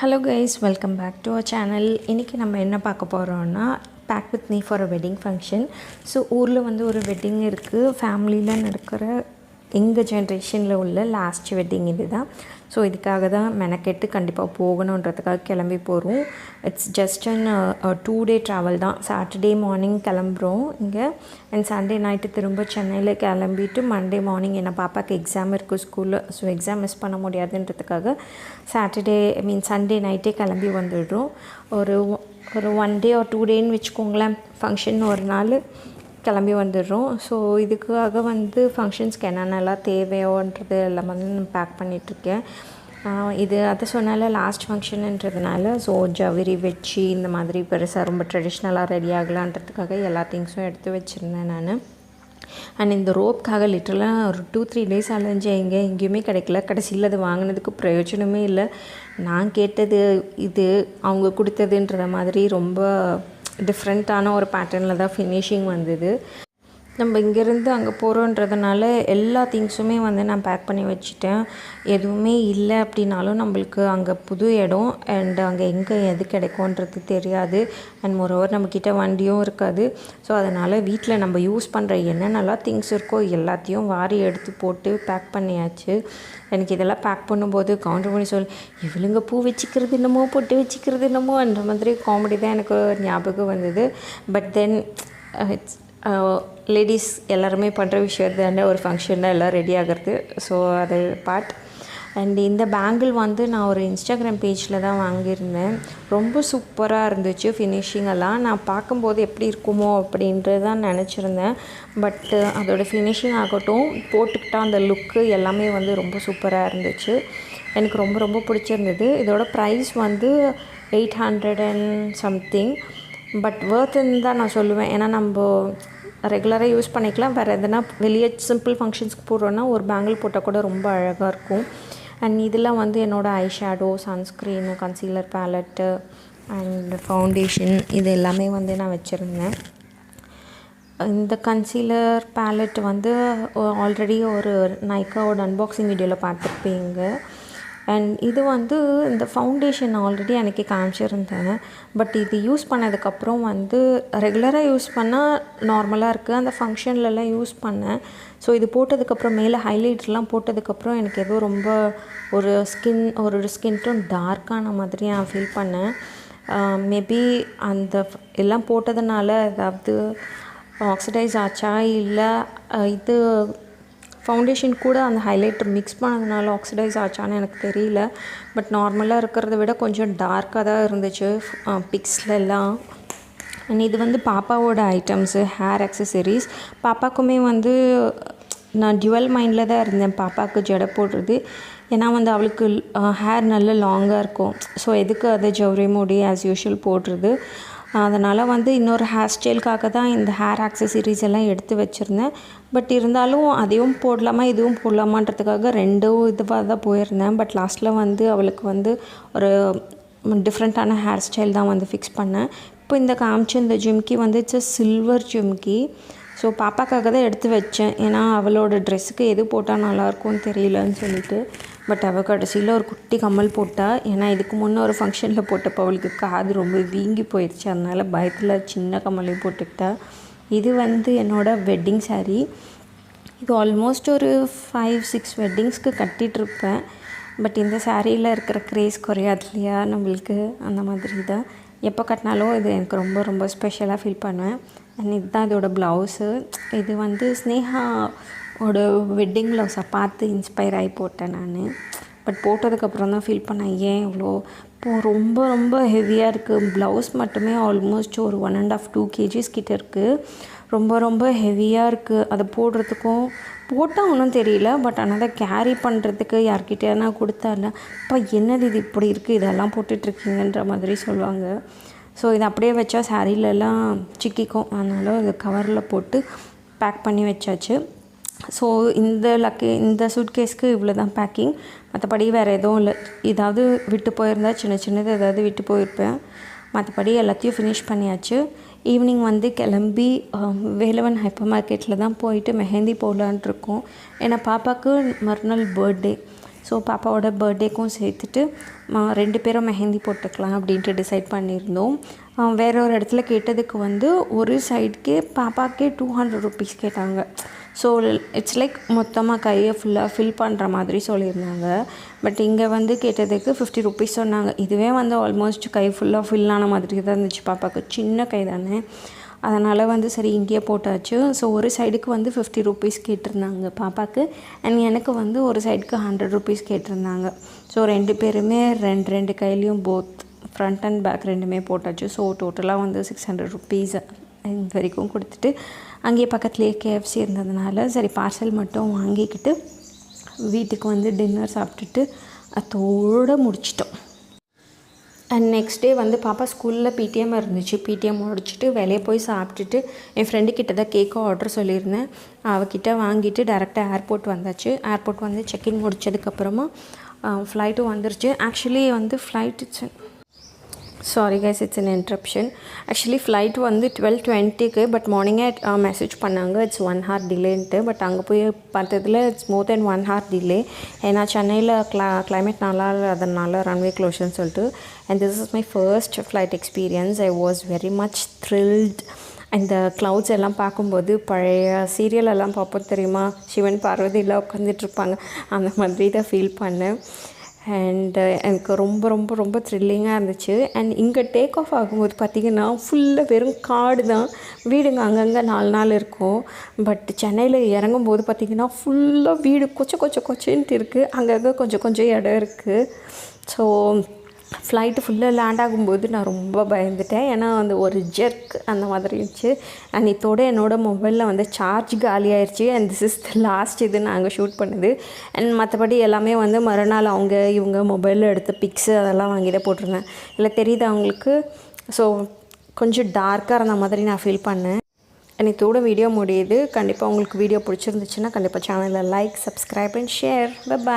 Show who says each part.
Speaker 1: Hello guys, welcome back to our channel. இன்றைக்கி நம்ம என்ன பார்க்க போகிறோன்னா pack with me for a wedding function. So ஊரில் வந்து ஒரு வெட்டிங் இருக்குது. ஃபேமிலியில் நடக்கிற எங்கள் ஜென்ரேஷனில் உள்ள லாஸ்ட் வெட்டிங் இது தான். ஸோ இதுக்காக தான் மெனக்கெட்டு கண்டிப்பாக போகணுன்றதுக்காக கிளம்பி போகிறோம். It's just an 2 day travel தான். சாட்டர்டே மார்னிங் கிளம்புறோம் இங்கே, அண்ட் சண்டே நைட்டு திரும்ப சென்னையில் கிளம்பிட்டு மண்டே மார்னிங் என்ன பாப்பாவுக்கு எக்ஸாம் இருக்குது ஸ்கூலில். ஸோ எக்ஸாம் மிஸ் பண்ண முடியாதுன்றதுக்காக சண்டே நைட்டே கிளம்பி வந்துடுறோம். ஒரு 1 day or 2 days வச்சுக்கோங்களேன். ஃபங்க்ஷன் ஒரு நாள் கிளம்பி வந்துடுறோம். ஸோ இதுக்காக வந்து ஃபங்க்ஷன்ஸ்க்கு என்னென்னலாம் தேவையோன்றது எல்லாம் வந்து நான் பேக் பண்ணிகிட்ருக்கேன். இது அதை சொன்னால லாஸ்ட் ஃபங்க்ஷனுன்றதுனால ஸோ ஜவுரி வச்சு இந்த மாதிரி பெருசாக ரொம்ப ட்ரெடிஷ்னலாக ரெடி ஆகலான்றதுக்காக எல்லா திங்ஸும் எடுத்து வச்சுருந்தேன் நான். அண்ட் இந்த ரோப்காக லிட்டரலாக ஒரு 2-3 days அலைஞ்சேன். எங்கேயுமே கிடைக்கல. கடைசியில் அது வாங்கினதுக்கு பிரயோஜனமே இல்லை. நான் கேட்டது இது, அவங்க கொடுத்ததுன்ற மாதிரி ரொம்ப டிஃப்ரெண்ட்டான ஒரு பேட்டர்னில் தான் ஃபினிஷிங் வந்தது. நம்ம இங்கேருந்து அங்கே போகிறோன்றதுனால எல்லா திங்ஸுமே வந்து நான் பேக் பண்ணி வச்சுட்டேன். எதுவுமே இல்லை அப்படின்னாலும் நம்மளுக்கு அங்கே புது இடம், அண்ட் அங்கே எங்கே எது கிடைக்கும்ன்றது தெரியாது. அண்ட் மோரோவர் நம்மக்கிட்ட வண்டியும் இருக்காது. ஸோ அதனால் வீட்டில் நம்ம யூஸ் பண்ணுற என்னென்னலாம் திங்ஸ் இருக்கோ எல்லாத்தையும் வாரி எடுத்து போட்டு பேக் பண்ணியாச்சு. எனக்கு இதெல்லாம் பேக் பண்ணும்போது கவுண்டர் பண்ணி இவளுங்க பூ வச்சுக்கிறது என்னமோ பொட்டு வச்சுக்கிறது என்னமோ அந்த மாதிரி காமெடி தான் எனக்கு ஞாபகம் வந்தது. பட் தென் இட்ஸ் லேடிஸ் எல்லாருமே பண்ணுற விஷயம் தானே ஒரு ஃபங்க்ஷனில் எல்லாம் ரெடி ஆகிறது. ஸோ அது பார்ட். அண்ட் இந்த பேங்கிள் வந்து நான் ஒரு இன்ஸ்டாகிராம் பேஜில் தான் வாங்கியிருந்தேன். ரொம்ப சூப்பராக இருந்துச்சு ஃபினிஷிங்கெல்லாம். நான் பார்க்கும்போது எப்படி இருக்குமோ அப்படின்றது தான் நினச்சிருந்தேன். பட்டு அதோடய ஃபினிஷிங் ஆகட்டும், போட்டுக்கிட்டால் அந்த லுக்கு எல்லாமே வந்து ரொம்ப சூப்பராக இருந்துச்சு. எனக்கு ரொம்ப ரொம்ப பிடிச்சிருந்தது. இதோட ப்ரைஸ் வந்து 800 and something. பட் வர்த்துன்னு தான் நான் சொல்லுவேன். ஏன்னா நம்ம ரெகுலராக யூஸ் பண்ணிக்கலாம். வேறு எதுனா வெளியே சிம்பிள் ஃபங்க்ஷன்ஸ்க்கு போடுறோன்னா ஒரு பேங்கிள் போட்டால் கூட ரொம்ப அழகாக இருக்கும். அண்ட் இதெல்லாம் வந்து என்னோடய eye shadow, sunscreen, concealer palette and foundation இது எல்லாமே வந்து நான் வச்சுருந்தேன். இந்த கன்சீலர் பேலட் வந்து ஆல்ரெடி ஒரு நைக்காவோட அன்பாக்சிங் வீடியோவில் பார்த்துருப்பீங்க. அண்ட் இது வந்து இந்த ஃபவுண்டேஷன் ஆல்ரெடி எனக்கு காமிச்சிருந்தேன். பட் இது யூஸ் பண்ணதுக்கப்புறம் வந்து ரெகுலராக யூஸ் பண்ணால் நார்மலாக இருக்குது. அந்த ஃபங்க்ஷன்லலாம் யூஸ் பண்ணேன். ஸோ இது போட்டதுக்கப்புறம் மேலே ஹைலைட்லாம் போட்டதுக்கப்புறம் எனக்கு ஏதோ ரொம்ப ஒரு ஸ்கின் டோன் டார்க்கான மாதிரி நான் ஃபீல் பண்ணேன். மேபி அந்த எல்லாம் போட்டதுனால ஏதாவது ஆக்சிடைஸ் ஆச்சா, இல்லை இது ஃபவுண்டேஷன் கூட அந்த ஹைலைட்டர் மிக்ஸ் பண்ணதுனால ஆக்சிடைஸ் ஆச்சான்னு எனக்கு தெரியல. பட் நார்மலாக இருக்கிறத விட கொஞ்சம் டார்க்காக தான் இருந்துச்சு பிக்ஸ்லலாம். அண்ட் இது வந்து பாப்பாவோட ஐட்டம்ஸு, ஹேர் அக்சசரிஸ். பாப்பாவுக்குமே வந்து நான் டியூவல் மைண்டில் தான் இருந்தேன். பாப்பாவுக்கு ஜடை போடுறது, ஏன்னா வந்து அவளுக்கு ஹேர் நல்ல லாங்காக இருக்கும். ஸோ எதுக்கு அதை ஜவுரி மூடி ஆஸ் யூஷுவல் போடுறது. அதனால் வந்து இன்னொரு ஹேர் ஸ்டைலுக்காக தான் இந்த ஹேர் ஆக்சசரிஸ் எல்லாம் எடுத்து வச்சுருந்தேன். பட் இருந்தாலும் அதையும் போடலாமா இதுவும் போடலாமான்றதுக்காக 2 இதுவாக தான் போயிருந்தேன். பட் லாஸ்ட்டில் வந்து அவளுக்கு வந்து ஒரு டிஃப்ரெண்ட்டான ஹேர் ஸ்டைல் தான் வந்து ஃபிக்ஸ் பண்ணேன். இப்போ இந்த காமிச்ச இந்த ஜிம்கி வந்து இட்ஸ் சில்வர் ஜிம்கி. ஸோ பாப்பாக்காக தான் எடுத்து வச்சேன். ஏன்னா அவளோட ட்ரெஸ்ஸுக்கு எது போட்டால் நல்லாயிருக்கும்னு தெரியலன்னு சொல்லிட்டு. பட் அவள் கடைசியில் ஒரு குட்டி கம்மல் போட்டாள். ஏன்னா இதுக்கு முன்னே ஒரு ஃபங்க்ஷனில் போட்டப்போ அவளுக்கு காது ரொம்ப வீங்கி போயிடுச்சு. அதனால் பயத்தில் சின்ன கம்மலையும் போட்டுக்கிட்டா. இது வந்து என்னோடய வெட்டிங் சாரீ. இது ஆல்மோஸ்ட் ஒரு 5-6 வெட்டிங்ஸ்க்கு கட்டிகிட்ருப்பேன். பட் இந்த சாரியில் இருக்கிற க்ரேஸ் குறையாது இல்லையா நம்மளுக்கு, அந்த மாதிரி தான். எப்போ கட்டினாலும் இது எனக்கு ரொம்ப ரொம்ப ஸ்பெஷலாக ஃபீல் பண்ணுவேன். அண்ட் இதுதான் இதோட ப்ளவுஸு. இது வந்து ஸ்னேகாவோட வெட்டிங் ப்ளவுஸை பார்த்து இன்ஸ்பயர் ஆகி போட்டேன் நான். பட் போட்டதுக்கப்புறம் தான் ஃபீல் பண்ணேன், ஏன் இவ்வளோ ரொம்ப ரொம்ப ஹெவியாக இருக்குது. ப்ளவுஸ் மட்டுமே ஆல்மோஸ்ட் ஒரு 1.5-2 kgs கிட்ட இருக்குது. ரொம்ப ரொம்ப ஹெவியாக இருக்குது. அதை போடுறதுக்கும் போட்டால் ஒன்றும் தெரியல. பட் ஆனால் அதை கேரி பண்ணுறதுக்கு யார்கிட்டேனா கொடுத்தால இப்போ என்னது இது இப்படி இருக்குது, இதெல்லாம் போட்டுட்ருக்கீங்கன்ற மாதிரி சொல்லுவாங்க. ஸோ இதை அப்படியே வச்சா சாரீலெல்லாம் சிக்கிக்கும். அதனால் இது கவரில் போட்டு பேக் பண்ணி வச்சாச்சு. ஸோ இந்த சூட்கேஸ்க்கு இவ்வளோ தான் பேக்கிங். மற்றபடி வேறு எதுவும் இல்லை. ஏதாவது விட்டு போயிருந்தால் சின்னது ஏதாவது விட்டு போயிருப்பேன். மற்றபடி எல்லாத்தையும் ஃபினிஷ் பண்ணியாச்சு. ஈவினிங் வந்து கிளம்பி வேலவன் ஹைப்பர் மார்க்கெட்டில் தான் போயிட்டு மெஹந்தி போடலான்ட்ருக்கோம். ஏன்னா பாப்பாவுக்கு மறுநாள் பர்த்டே. ஸோ பாப்பாவோட பர்த்டேக்கும் சேர்த்துட்டு 2 பேரும் மெஹந்தி போட்டுக்கலாம் அப்படின்ட்டு டிசைட் பண்ணியிருந்தோம். வேற ஒரு இடத்துல கேட்டதுக்கு வந்து ஒரு சைடுக்கே பாப்பாக்கே 200 ருபீஸ் கேட்டாங்க. ஸோ இட்ஸ் லைக் மொத்தமாக கையை ஃபுல்லாக ஃபில் பண்ணுற மாதிரி சொல்லியிருந்தாங்க. பட் இங்கே வந்து கேட்டதுக்கு 50 ருபீஸ் சொன்னாங்க. இதுவே வந்து ஆல்மோஸ்ட் கை ஃபுல்லாக ஃபில் ஆன மாதிரி தான் இருந்துச்சு. பாப்பாவுக்கு சின்ன கை தானே, அதனால் வந்து சரி இங்கேயே போட்டாச்சு. ஸோ ஒரு சைடுக்கு வந்து 50 ருபீஸ் கேட்டிருந்தாங்க பாப்பாவுக்கு, அண்ட் எனக்கு வந்து ஒரு சைடுக்கு 100 ருபீஸ் கேட்டிருந்தாங்க. ஸோ 2 பேருமே ரெண்டு கையிலையும் போத் ஃப்ரண்ட் அண்ட் பேக் ரெண்டுமே போட்டாச்சு. ஸோ டோட்டலாக வந்து 600 ருபீஸ் இது வரைக்கும் கொடுத்துட்டு, அங்கேயே பக்கத்துலேயே KFC இருந்ததுனால சரி பார்சல் மட்டும் வாங்கிக்கிட்டு வீட்டுக்கு வந்து டின்னர் சாப்பிட்டுட்டு அதோடு முடிச்சிட்டோம். அண்ட் நெக்ஸ்ட் டே வந்து பாப்பா ஸ்கூலில் PTM இருந்துச்சு. PTM முடிச்சுட்டு வெளியே போய் சாப்பிட்டுட்டு என் ஃப்ரெண்டுக்கிட்ட தான் கேக்கும் ஆர்டர் சொல்லியிருந்தேன். அவகிட்ட வாங்கிட்டு டேரெக்டாக ஏர்போர்ட் வந்தாச்சு. ஏர்போர்ட் வந்து செக்இன் முடிச்சதுக்கப்புறமா ஃப்ளைட்டும் வந்துருச்சு. ஆக்சுவலி வந்து sorry guys, it's an interruption. Actually flight வந்து 12:20க்கு, பட் மார்னிங்கே மெசேஜ் பண்ணாங்க இட்ஸ் 1 hour டிலேன்ட்டு. பட் அங்கே போய் பார்த்ததில் it's more then 1 hour delay. ஏன்னா சென்னையில் கிளைமேட் நல்லா இல்லாதனால ரன்வே க்ளோஷர்னு சொல்லிட்டு. And this is my first flight experience. I was very much thrilled. இந்த க்ளவுட்ஸ் எல்லாம் பார்க்கும்போது பழைய சீரியலெல்லாம் பார்ப்போம் தெரியுமா, சிவன் பார்வதியெல்லாம் உட்காந்துட்ருப்பாங்க, அந்த மாதிரி தான் ஃபீல் பண்ணேன். அண்ட் எனக்கு ரொம்ப ரொம்ப ரொம்ப த்ரில்லிங்காக இருந்துச்சு. அண்ட் இங்கே டேக் ஆஃப் ஆகும்போது பார்த்திங்கன்னா ஃபுல்லாக வெறும் காடு தான், வீடுங்க அங்கங்கே 4 நாள் இருக்கும். பட் சென்னையில் இறங்கும்போது பார்த்திங்கன்னா ஃபுல்லாக வீடு கொச்சன்ட்டு இருக்குது, அங்கங்கே கொஞ்சம் இடம் இருக்குது. ஸோ ஃப்ளைட்டு ஃபுல்லாக லேண்ட் ஆகும்போது நான் ரொம்ப பயந்துட்டேன். ஏன்னா அந்த ஒரு ஜெர்க் அந்த மாதிரி இருந்துச்சு. அண்ட் இதோட என்னோடய மொபைலில் வந்து சார்ஜ் காலி ஆயிடுச்சு. And this is the last இது நாங்கள் ஷூட் பண்ணது. அண்ட் மற்றபடி எல்லாமே வந்து மறுநாள் இவங்க மொபைலில் எடுத்த பிக்ஸு அதெல்லாம் வாங்கிட்டு போட்டிருந்தேன். இல்லை தெரியுது அவங்களுக்கு. ஸோ கொஞ்சம் டார்க்காக இருந்த மாதிரி நான் ஃபீல் பண்ணேன். அண்ட் இதோட வீடியோ முடியுது. கண்டிப்பாக உங்களுக்கு வீடியோ பிடிச்சிருந்துச்சுன்னா கண்டிப்பாக சேனலில் like, subscribe and share. By.